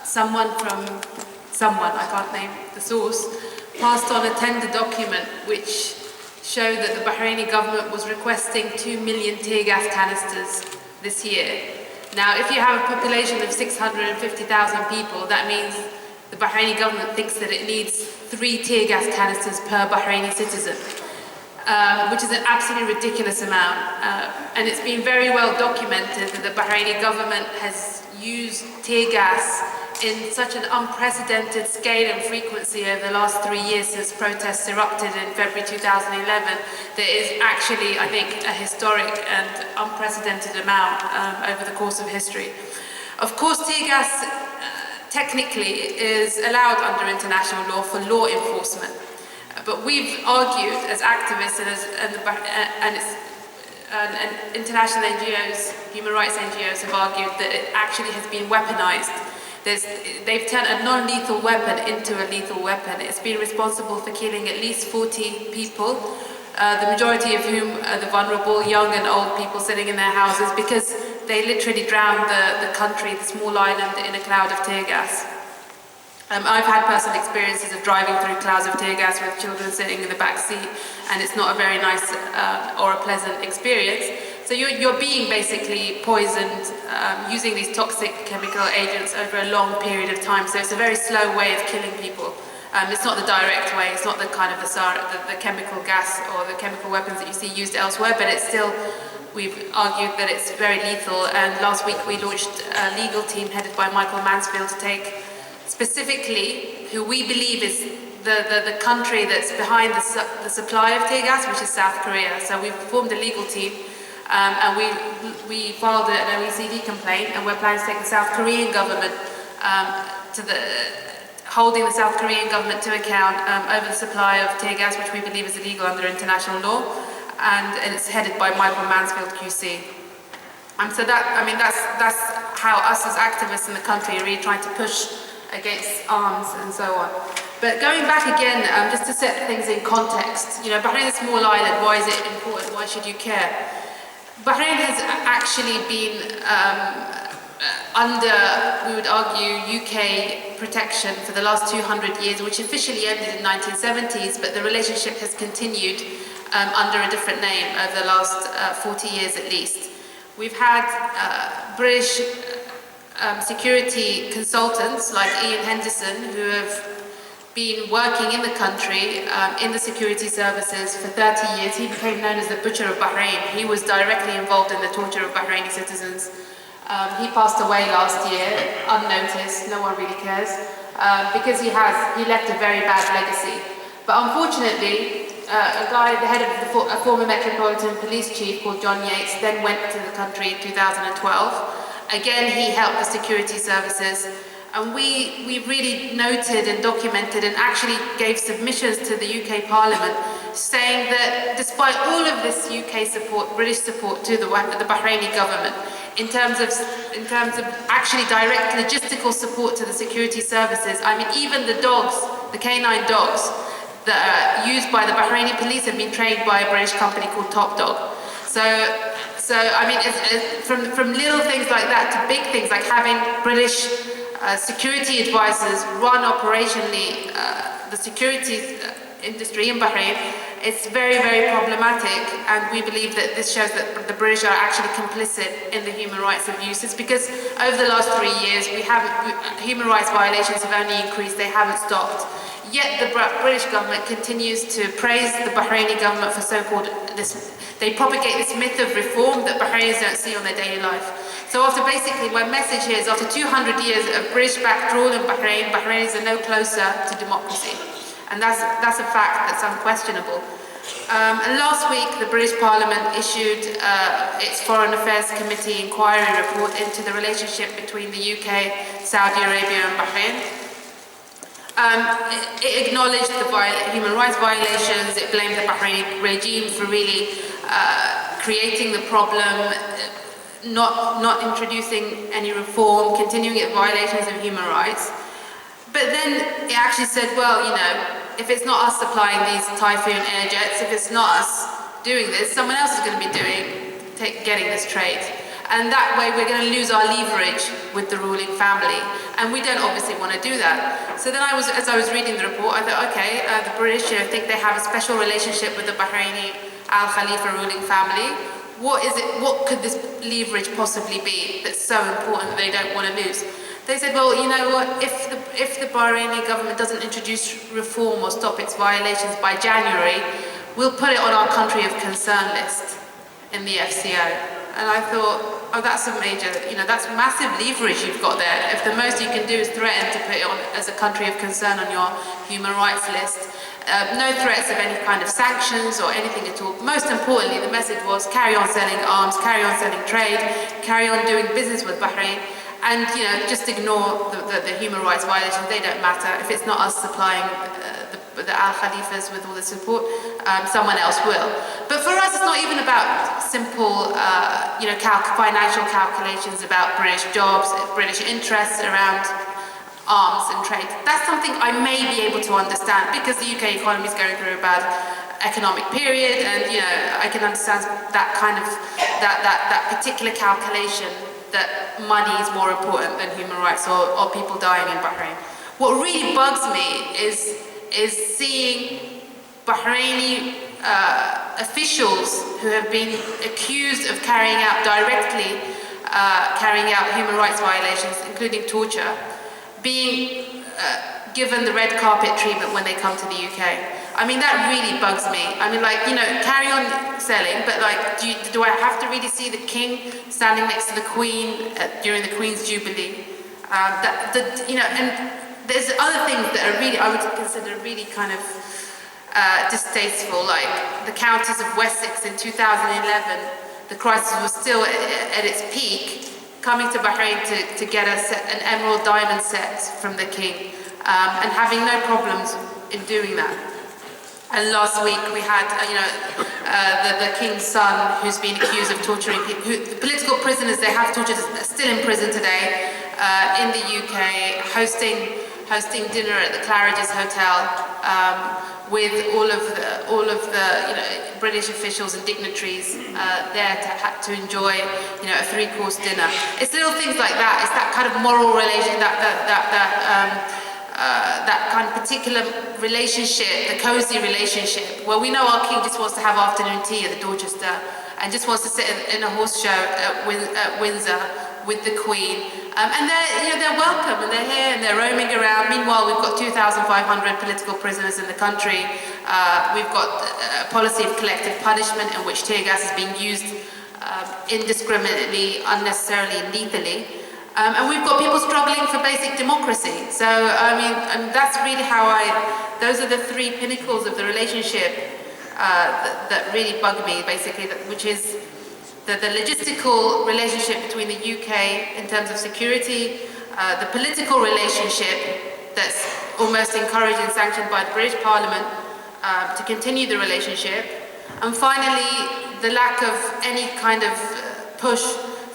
someone, I can't name the source, passed on a tender document which showed that the Bahraini government was requesting 2 million tear gas canisters this year. Now, if you have a population of 650,000 people, that means the Bahraini government thinks that it needs 3 tear gas canisters per Bahraini citizen, which is an absolutely ridiculous amount. And it's been very well documented that the Bahraini government has used tear gas in such an unprecedented scale and frequency over the last 3 years since protests erupted in February 2011, that is actually, I think, a historic and unprecedented amount over the course of history. Of course, tear gas technically is allowed under international law for law enforcement, but we've argued as activists and international NGOs, human rights NGOs have argued that it actually has been weaponized. They've turned a non-lethal weapon into a lethal weapon. It's been responsible for killing at least 40 people, the majority of whom are the vulnerable, young and old people sitting in their houses, because they literally drowned the country, the small island, in a cloud of tear gas. I've had personal experiences of driving through clouds of tear gas with children sitting in the back seat, and it's not a very nice or a pleasant experience. So you're being basically poisoned using these toxic chemical agents over a long period of time. So it's a very slow way of killing people. It's not the direct way. It's not the kind of the chemical gas or the chemical weapons that you see used elsewhere, but it's still, we've argued that it's very lethal. And last week we launched a legal team headed by Michael Mansfield to take specifically who we believe is the country that's behind the supply of tear gas, which is South Korea. So we've formed a legal team. And we filed an OECD complaint, and we're planning to take the South Korean government holding the South Korean government to account over the supply of tear gas, which we believe is illegal under international law, and it's headed by Michael Mansfield QC. So that's how us as activists in the country are really trying to push against arms and so on. But going back again, just to set things in context, Bahrain is a small island. Why is it important? Why should you care? Bahrain has actually been under, we would argue, UK protection for the last 200 years, which officially ended in the 1970s, but the relationship has continued under a different name over the last 40 years at least. We've had British security consultants like Ian Henderson, who have been working in the country, in the security services for 30 years. He became known as the Butcher of Bahrain. He was directly involved in the torture of Bahraini citizens. He passed away last year, unnoticed, no one really cares, because he left a very bad legacy. But unfortunately, the head of a former Metropolitan Police Chief called John Yates then went to the country in 2012. Again, he helped the security services. And we really noted and documented and actually gave submissions to the UK Parliament saying that despite all of this UK support, British support to the Bahraini government, in terms of actually direct logistical support to the security services, even the dogs, the canine dogs that are used by the Bahraini police have been trained by a British company called Top Dog. So from little things like that to big things like having British security advisors run operationally the security industry in Bahrain, it's very, very problematic, and we believe that this shows that the British are actually complicit in the human rights abuses, because over the last 3 years human rights violations have only increased, they haven't stopped. Yet the British government continues to praise the Bahraini government for they propagate this myth of reform that Bahrainis don't see on their daily life. So my message here is after 200 years of British-backed rule in Bahrain, Bahrainis are no closer to democracy. And that's a fact that's unquestionable. And last week, the British Parliament issued its Foreign Affairs Committee inquiry report into the relationship between the UK, Saudi Arabia and Bahrain. It acknowledged the human rights violations, it blamed the Bahraini regime for really creating the problem, not introducing any reform, continuing its violations of human rights. But then it actually said, well, if it's not us supplying these Typhoon air jets, if it's not us doing this, someone else is going to be getting this trade. And that way we're going to lose our leverage with the ruling family. And we don't obviously want to do that. So then as I was reading the report, I thought, okay, the British think they have a special relationship with the Bahraini Al Khalifa ruling family. What could this leverage possibly be that's so important that they don't want to lose? They said, well, you know what, if the Bahraini government doesn't introduce reform or stop its violations by January, we'll put it on our country of concern list in the FCO. And I thought, oh, that's a major, that's massive leverage you've got there. If the most you can do is threaten to put it on as a country of concern on your human rights list, no threats of any kind of sanctions or anything at all. Most importantly, the message was carry on selling arms, carry on selling trade, carry on doing business with Bahrain, and just ignore the human rights violations. They don't matter. If it's not us supplying the Al Khalifas with all the support, someone else will. But for us, it's not even about simple, financial calculations about British jobs, British interests around arms and trade. That's something I may be able to understand because the UK economy is going through a bad economic period, and I can understand that kind of that particular calculation that money is more important than human rights or people dying in Bahrain. What really bugs me is seeing Bahraini officials who have been accused of carrying out human rights violations, including torture, being given the red carpet treatment when they come to the UK. I mean, that really bugs me. I mean, carry on selling, but do I have to really see the king standing next to the queen during the Queen's Jubilee? And there's other things that are really, I would consider really kind of distasteful, like the Countess of Wessex in 2011. The crisis was still at its peak, coming to Bahrain to get an emerald diamond set from the king, and having no problems in doing that. And last week we had, the king's son who's been accused of torturing people. The political prisoners they have tortured are still in prison today in the UK, hosting dinner at the Claridge's Hotel with all of the British officials and dignitaries there to enjoy a 3-course dinner. It's little things like that. It's that kind of moral relation, that kind of particular relationship, the cozy relationship, where we know our king just wants to have afternoon tea at the Dorchester and just wants to sit in a horse show at Windsor with the Queen. And they're welcome and they're here and they're roaming around. Meanwhile, we've got 2,500 political prisoners in the country. We've got a policy of collective punishment in which tear gas is being used indiscriminately, unnecessarily, and lethally. And we've got people struggling for basic democracy. So, I mean, that's really those are the 3 pinnacles of the relationship that really bug me, basically, which is the logistical relationship between the UK in terms of security, the political relationship that's almost encouraged and sanctioned by the British Parliament to continue the relationship, and finally, the lack of any kind of push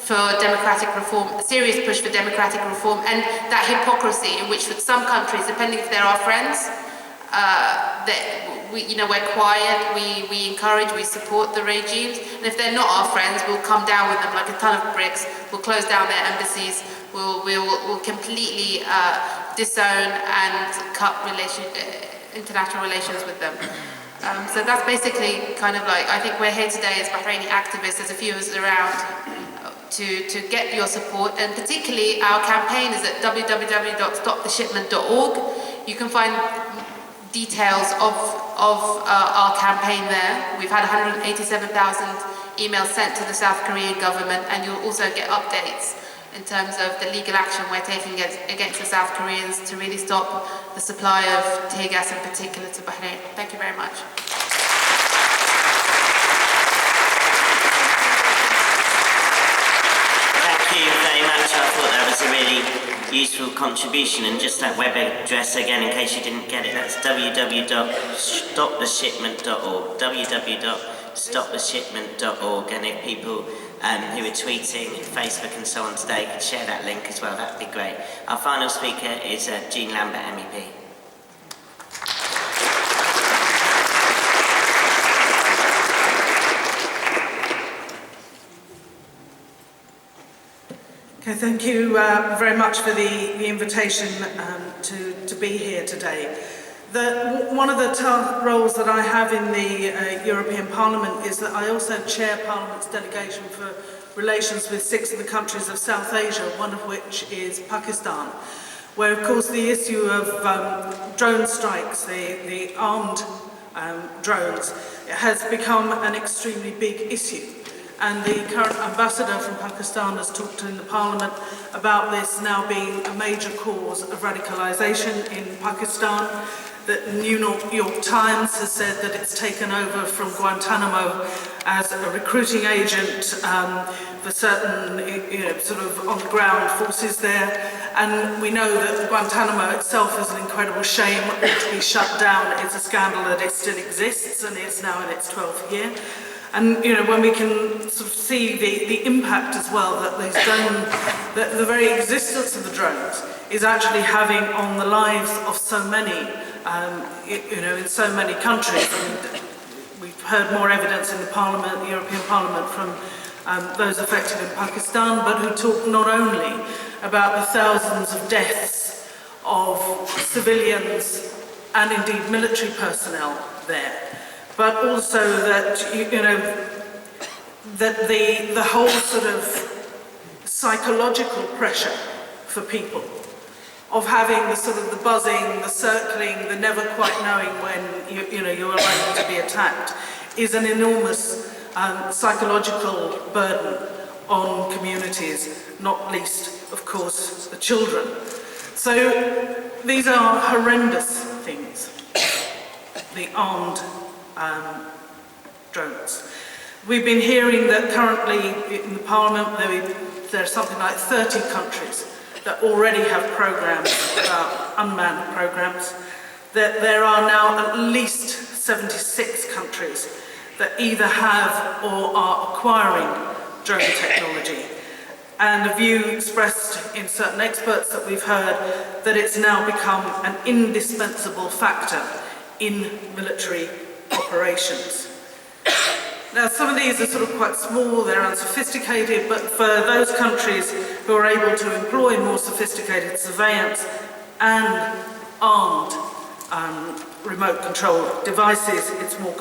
for democratic reform, a serious push for democratic reform, and that hypocrisy in which some countries, depending if they're our friends, we're quiet, we encourage, we support the regimes, and if they're not our friends, we'll come down with them like a ton of bricks, we'll close down their embassies, we'll completely disown and cut international relations with them. So that's basically kind of I think we're here today as Bahraini activists, there's a few of us around, to get your support, and particularly our campaign is at www.stoptheshipment.org. You can find details of our campaign there. We've had 187,000 emails sent to the South Korean government, and you'll also get updates in terms of the legal action we're taking against the South Koreans to really stop the supply of tear gas in particular to Bahrain. Thank you very much. Thank you very much. I thought that was a really useful contribution, and just that web address again in case you didn't get it, that's www.stoptheshipment.org, www.stoptheshipment.org, and if people who are tweeting and Facebook and so on today could share that link as well, that'd be great. Our final speaker is Jean Lambert, MEP. Okay, thank you very much for the invitation to be here today. One of the roles that I have in the European Parliament is that I also chair Parliament's delegation for relations with 6 of the countries of South Asia, one of which is Pakistan, where of course the issue of drone strikes, the armed drones, has become an extremely big issue. And the current ambassador from Pakistan has talked in the Parliament about this now being a major cause of radicalisation in Pakistan. The New York Times has said that it's taken over from Guantanamo as a recruiting agent for certain, sort of on-the-ground forces there. And we know that Guantanamo itself is an incredible shame. It ought to be shut down. It's a scandal that it still exists, and it's now in its 12th year. And when we can sort of see the impact as well that these drones, the very existence of the drones is actually having on the lives of so many, in so many countries. And we've heard more evidence in the Parliament, the European Parliament, from those affected in Pakistan, but who talk not only about the thousands of deaths of civilians and indeed military personnel there, but also that that the whole sort of psychological pressure for people of having the sort of the buzzing, the circling, the never quite knowing when you're likely to be attacked is an enormous psychological burden on communities, not least, of course, the children. So these are horrendous things, the armed drones. We've been hearing that currently in the Parliament there are something like 30 countries that already have programs about unmanned programs. That there are now at least 76 countries that either have or are acquiring drone technology. And a view expressed in certain experts that we've heard that it's now become an indispensable factor in military operations. Now, some of these are sort of quite small, they're unsophisticated, but for those countries who are able to employ more sophisticated surveillance and armed remote control devices, it's more